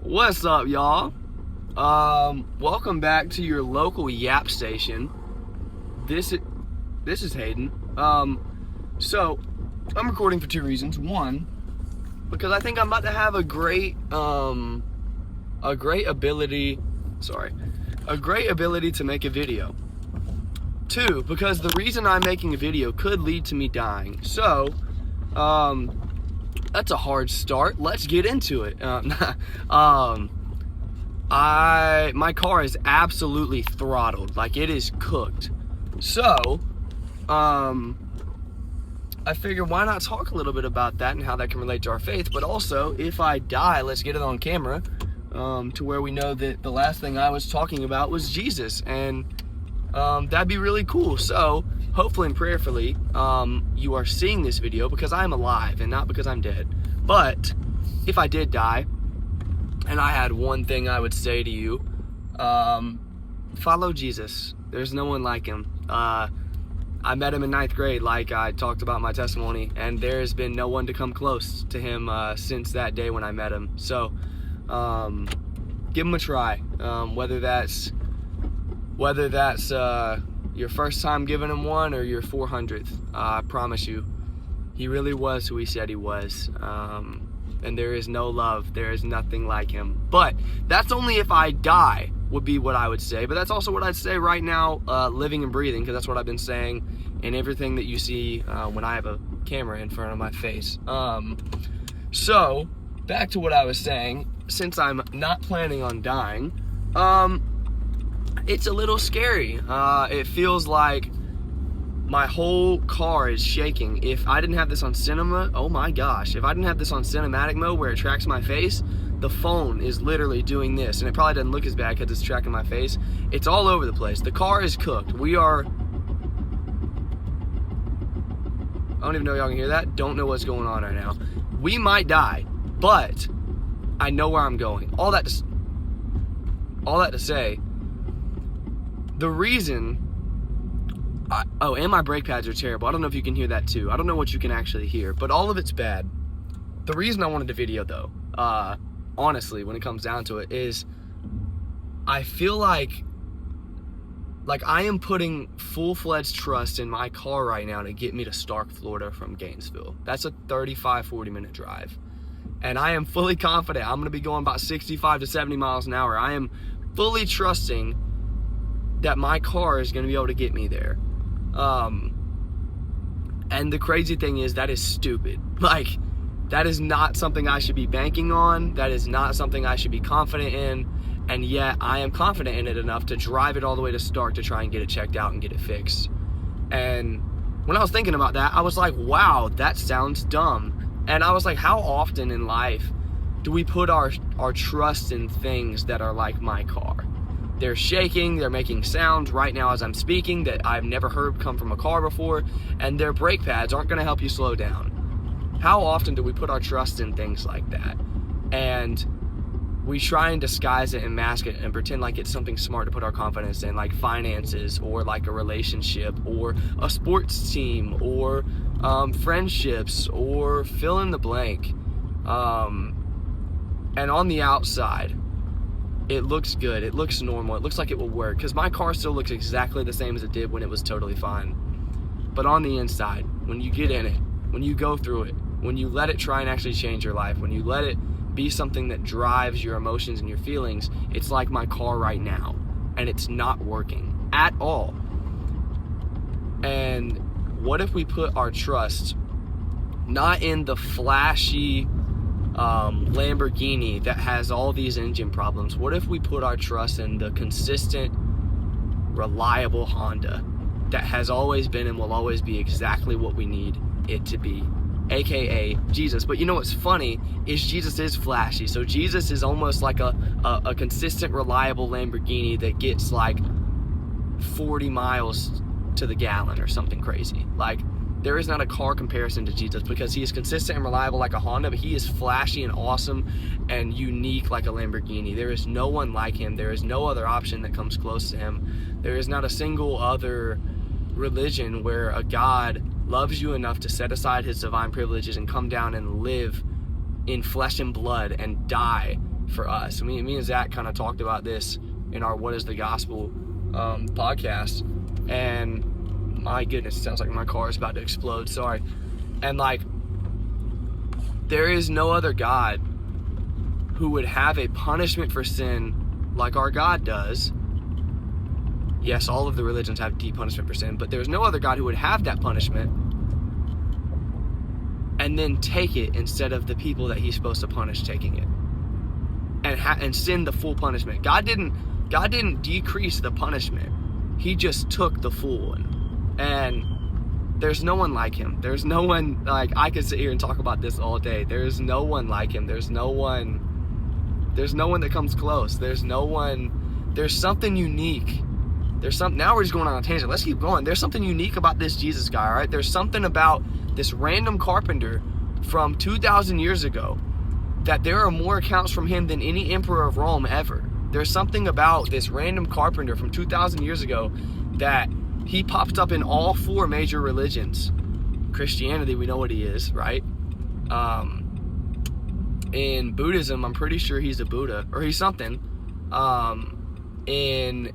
What's up, y'all? Welcome back to your local Yap station. This is Hayden. So I'm recording for two reasons. One, because I think I'm about to have a great ability to make a video. Two, because the reason I'm making a video could lead to me dying. So, that's a hard start. Let's get into it. My car is absolutely throttled. Like, it is cooked. So, I figured why not talk a little bit about that and how that can relate to our faith. But also, if I die, let's get it on camera, to where we know that the last thing I was talking about was Jesus. And that'd be really cool. So, hopefully and prayerfully, you are seeing this video because I'm alive and not because I'm dead. But if I did die, and I had one thing I would say to you, follow Jesus. There's no one like him. I met him in 9th grade, like I talked about in my testimony, and there has been no one to come close to him since that day when I met him. So, give him a try. Whether that's your first time giving him one or your 400th, I promise you, he really was who he said he was. And there is no love. There is nothing like him. But that's only if I die, would be what I would say. But that's also what I'd say right now, living and breathing, because that's what I've been saying in everything that you see when I have a camera in front of my face. So, back to what I was saying. Since I'm not planning on dying, it's a little scary. It feels like my whole car is shaking. If I didn't have this on cinema, oh my gosh, if I didn't have this on cinematic mode where it tracks my face, the phone is literally doing this, and it probably doesn't look as bad because it's tracking my face. It's all over the place. The car is cooked. I don't even know if y'all can hear that. Don't know what's going on right now. We might die, but I know where I'm going. All that to say, the reason, and my brake pads are terrible. I don't know if you can hear that too. I don't know what you can actually hear, but all of it's bad. The reason I wanted to video though, honestly, when it comes down to it, is I feel like I am putting full-fledged trust in my car right now to get me to Stark, Florida from Gainesville. That's a 35-40 minute drive. And I am fully confident I'm going to be going about 65 to 70 miles an hour. I am fully trusting that my car is going to be able to get me there. And the crazy thing is, that is stupid. Like, that is not something I should be banking on. That is not something I should be confident in. And yet, I am confident in it enough to drive it all the way to Stark to try and get it checked out and get it fixed. And when I was thinking about that, I was like, wow, that sounds dumb. And I was like, how often in life do we put our trust in things that are like my car? They're shaking, they're making sounds right now as I'm speaking that I've never heard come from a car before, and their brake pads aren't going to help you slow down. How often do we put our trust in things like that? And we try and disguise it and mask it and pretend like it's something smart to put our confidence in, like finances or like a relationship or a sports team or friendships or fill in the blank. And on the outside, it looks good, it looks normal, it looks like it will work, because my car still looks exactly the same as it did when it was totally fine. But on the inside, when you get in it, when you go through it, when you let it try and actually change your life, when you let it be something that drives your emotions and your feelings, it's like my car right now, and it's not working at all. And what if we put our trust not in the flashy Lamborghini that has all these engine problems? What if we put our trust in the consistent, reliable Honda that has always been and will always be exactly what we need it to be, aka Jesus? But you know what's funny is Jesus is flashy. So Jesus is almost like a consistent, reliable Lamborghini that gets like 40 miles to the gallon or something crazy. Like, there is not a car comparison to Jesus, because he is consistent and reliable like a Honda, but he is flashy and awesome and unique like a Lamborghini. There is no one like him. There is no other option that comes close to him. There is not a single other religion where a God loves you enough to set aside his divine privileges and come down and live in flesh and blood and die for us. Me and Zach kind of talked about this in our What is the Gospel podcast, and my goodness, it sounds like my car is about to explode, sorry. And like, there is no other God who would have a punishment for sin like our God does. Yes, all of the religions have deep punishment for sin, but there's no other God who would have that punishment and then take it instead of the people that he's supposed to punish taking it, and send the full punishment. God didn't decrease the punishment. He just took the full one. And there's no one like him. There's no one, like, I could sit here and talk about this all day. There's no one like him. There's no one that comes close. There's something unique. Now we're just going on a tangent. Let's keep going. There's something unique about this Jesus guy, all right? There's something about this random carpenter from 2,000 years ago that there are more accounts from him than any emperor of Rome ever. There's something about this random carpenter from 2,000 years ago that he pops up in all four major religions. Christianity, we know what he is, right? In Buddhism, I'm pretty sure he's a Buddha, or he's something. In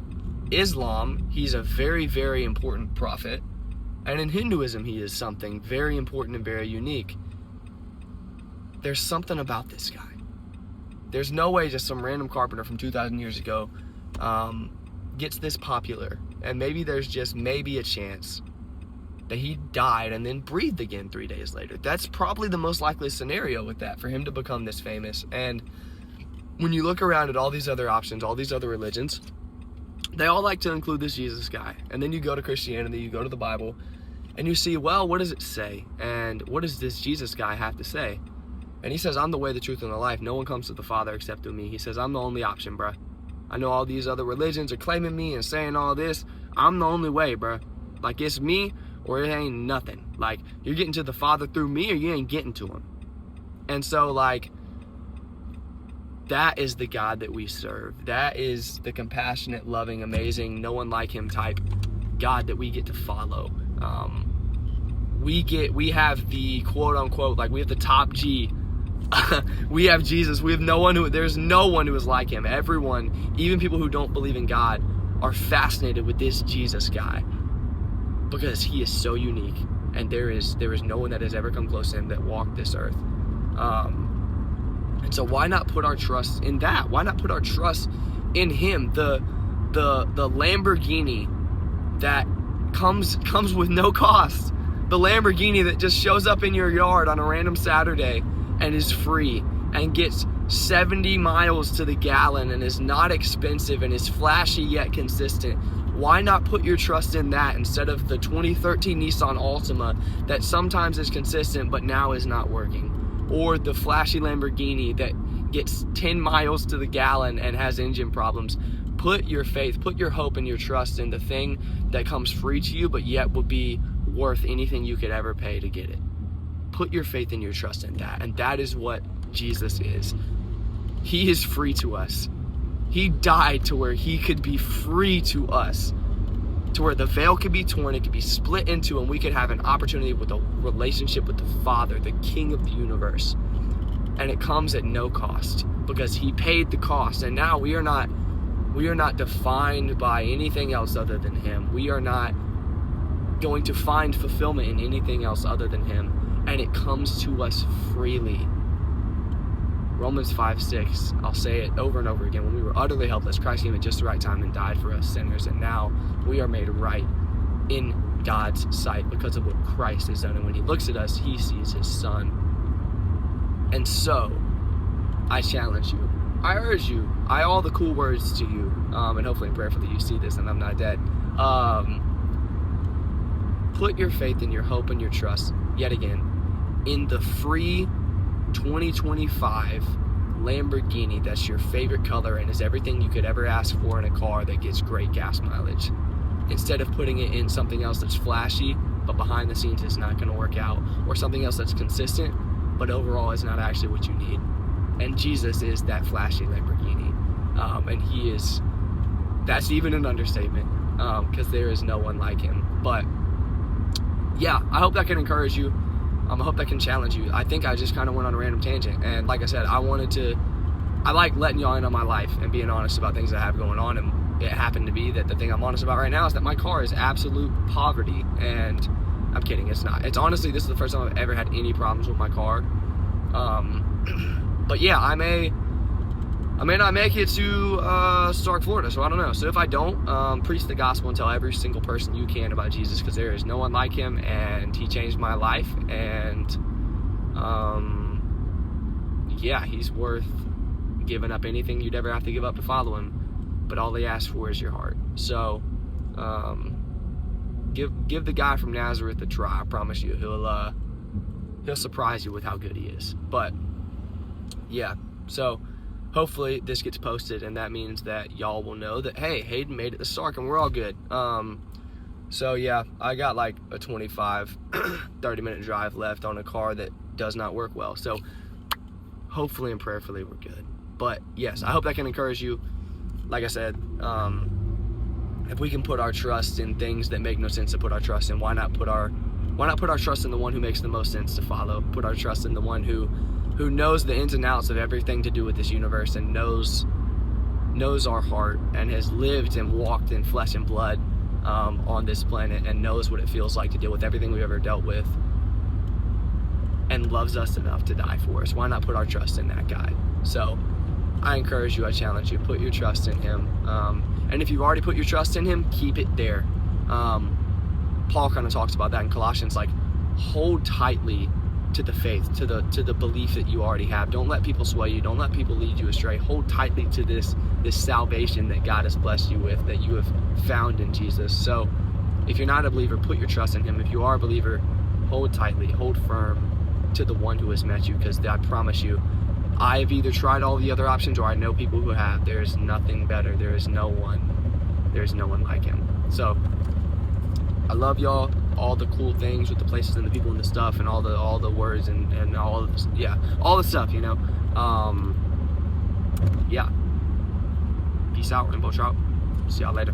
Islam, he's a very, very important prophet. And in Hinduism, he is something very important and very unique. There's something about this guy. There's no way just some random carpenter from 2,000 years ago gets this popular. And maybe there's just maybe a chance that he died and then breathed again 3 days later. That's probably the most likely scenario with that, for him to become this famous. And when you look around at all these other options, all these other religions, they all like to include this Jesus guy. And then you go to Christianity, you go to the Bible, and you see, well, what does it say? And what does this Jesus guy have to say? And he says, I'm the way, the truth, and the life. No one comes to the Father except through me. He says, I'm the only option, bruh. I know all these other religions are claiming me and saying all this. I'm the only way, bruh. Like, it's me or it ain't nothing. Like, you're getting to the Father through me or you ain't getting to him. And so, like, that is the God that we serve. That is the compassionate, loving, amazing, no one like him type God that we get to follow. We have the quote unquote, like, we have the top G. We have Jesus. There's no one who is like him. Everyone, even people who don't believe in God, are fascinated with this Jesus guy because he is so unique, and there is no one that has ever come close to him that walked this earth. And so why not put our trust in that? Why not put our trust in him, the Lamborghini that comes with no cost, the Lamborghini that just shows up in your yard on a random Saturday and is free and gets 70 miles to the gallon and is not expensive and is flashy yet consistent. Why not put your trust in that instead of the 2013 Nissan Altima that sometimes is consistent but now is not working? Or the flashy Lamborghini that gets 10 miles to the gallon and has engine problems. Put your faith, put your hope and your trust in the thing that comes free to you but yet will be worth anything you could ever pay to get it. Put your faith and your trust in that. And that is what Jesus is. He is free to us. He died to where he could be free to us, to where the veil could be torn, it could be split into, and we could have an opportunity with a relationship with the Father, the King of the universe. And it comes at no cost because he paid the cost. And now we are not defined by anything else other than him. We are not going to find fulfillment in anything else other than him. And it comes to us freely. Romans 5:6, I'll say it over and over again. When we were utterly helpless, Christ came at just the right time and died for us sinners. And now we are made right in God's sight because of what Christ has done. And when he looks at us, he sees his Son. And so, I challenge you. I urge you. All the cool words to you. And hopefully and prayerfully you see this and I'm not dead. Put your faith and your hope and your trust, yet again, in the free 2025 Lamborghini that's your favorite color and is everything you could ever ask for in a car that gets great gas mileage, instead of putting it in something else that's flashy but behind the scenes is not going to work out, or something else that's consistent but overall is not actually what you need. And Jesus is that flashy Lamborghini, and that's even an understatement, because there is no one like him. But yeah, I hope that can encourage you. I hope that can challenge you. I think I just kind of went on a random tangent. And like I said, I I like letting y'all in on my life and being honest about things I have going on. And it happened to be that the thing I'm honest about right now is that my car is absolute poverty. And I'm kidding, it's not. It's honestly, this is the first time I've ever had any problems with my car. But yeah, I may not make it to Stark, Florida, so I don't know. So if I don't, preach the gospel and tell every single person you can about Jesus, because there is no one like him, and he changed my life. And yeah, he's worth giving up anything you'd ever have to give up to follow him, but all he asks for is your heart. So give the guy from Nazareth a try. I promise you, he'll surprise you with how good he is. But yeah, so hopefully this gets posted, and that means that y'all will know that, hey, Hayden made it to Stark and we're all good. So yeah, I got like a 25 30-minute drive left on a car that does not work well. So hopefully and prayerfully we're good. But yes, I hope that can encourage you. Like I said, if we can put our trust in things that make no sense to put our trust in, why not put our trust in the one who makes the most sense to follow? Put our trust in the one who knows the ins and outs of everything to do with this universe, and knows our heart, and has lived and walked in flesh and blood on this planet, and knows what it feels like to deal with everything we've ever dealt with, and loves us enough to die for us. Why not put our trust in that guy? So I encourage you, I challenge you, put your trust in him. And if you've already put your trust in him, keep it there. Paul kind of talks about that in Colossians, like, hold tightly to the faith, to the belief that you already have. Don't let people sway you. Don't let people lead you astray. Hold tightly to this salvation that God has blessed you with, that you have found in Jesus. So if you're not a believer, put your trust in him. If you are a believer, hold tightly, hold firm to the one who has met you, because I promise you, I have either tried all the other options, or I know people who have. There is nothing better. There is no one like him. So I love y'all. All the cool things with the places and the people and the stuff, and all the words and all of this, yeah, all the stuff, you know. Yeah. Peace out, Rainbow Trout. See y'all later.